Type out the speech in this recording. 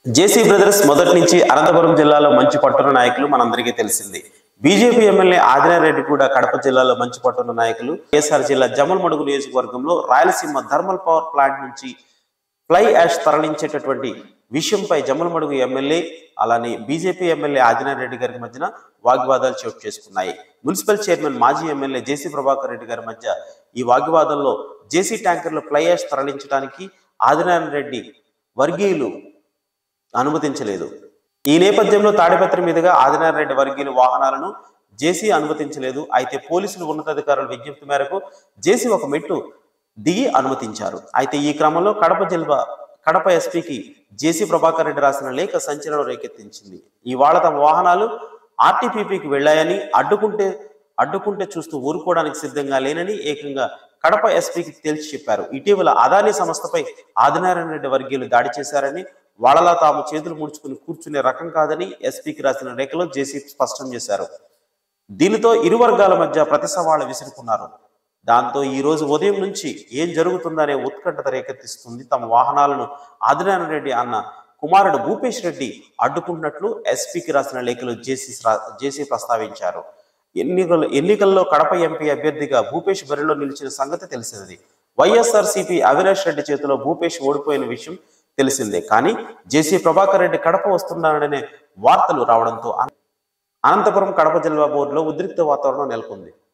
JC brothers మొదటి నుంచి అనంతపురం జిల్లాలో మంచి పట్టున్న నాయకులు మనందరికీ తెలిసింది. బీజేపీ ఎమ్మెల్యే ఆదినారాయణ రెడ్డి కూడా కడప జిల్లాలో మంచి పట్టున్న నాయకులు. కేఎస్ఆర్ జిల్లా జమ్మలమడుగు నియోజకవర్గంలో రాయలసీమ థర్మల్ పవర్ ప్లాంట్ నుంచి ఫ్లై యాష్ తరలించేటటువంటి విషయంపై జమ్మలమడుగు ఎమ్మెల్యే అలానే బీజేపీ ఎమ్మెల్యే ఆదినారాయణ రెడ్డి గారి మధ్యన వాగ్వాదాలు చోటు చేసుకున్నాయి. మున్సిపల్ చైర్మన్ మాజీ ఎమ్మెల్యే జేసీ ప్రభాకర్ రెడ్డి గారి మధ్య ఈ వాగ్వాదంలో జేసీ ట్యాంకర్లు ఫ్లై యాష్ తరలించడానికి ఆదినారాయణ రెడ్డి వర్గీయులు అనుమతించలేదు. ఈ నేపథ్యంలో తాడిపత్రి మీదుగా ఆదినారాయణ రెడ్డి వర్గీయుల వాహనాలను జేసీ అనుమతించలేదు. అయితే పోలీసులు ఉన్నతాధికారుల విజ్ఞప్తి మేరకు జేసీ ఒక మెట్టు దిగి అనుమతించారు. అయితే ఈ క్రమంలో కడప ఎస్పీకి జేసీ ప్రభాకర్ రెడ్డి రాసిన లేఖ సంచలనం రేకెత్తించింది. ఇవాళ తమ వాహనాలు ఆర్టీపీపీకి వెళ్లాయని, అడ్డుకుంటే చూస్తూ ఊరుకోవడానికి సిద్ధంగా లేనని ఏకంగా కడప ఎస్పీకి తేల్చి చెప్పారు. ఇటీవల అదానీ సంస్థపై ఆదినారాయణ రెడ్డి వర్గీయులు దాడి చేశారని, వాళ్ళలా తాము చేతులు ముడుచుకుని కూర్చునే రకం కాదని ఎస్పీకి రాసిన లేఖలో జేసీ స్పష్టం చేశారు. దీనితో ఇరు వర్గాల మధ్య ప్రతి సవాళ్లు విసురుకున్నారు. దాంతో ఈ రోజు ఉదయం నుంచి ఏం జరుగుతుందనే ఉత్కంఠత రేకెత్తిస్తుంది. తమ వాహనాలను ఆదినారాయణ రెడ్డి అన్న కుమారుడు భూపేష్ రెడ్డి అడ్డుకుంటున్నట్లు ఎస్పీకి రాసిన లేఖలో జేసీ ప్రస్తావించారు. ఎన్నికల్లో కడప ఎంపీ అభ్యర్థిగా భూపేష్ బరిలో నిలిచిన సంగతి తెలిసింది. వైఎస్ఆర్సీపీ అవినాష్ రెడ్డి చేతిలో భూపేష్ ఓడిపోయిన విషయం తెలిసిందే. కానీ జేసీ ప్రభాకర్ రెడ్డి కడప వస్తున్నాడనే వార్తలు రావడంతో అనంతపురం కడప జిల్లా బోర్డులో ఉద్రిక్త వాతావరణం నెలకొంది.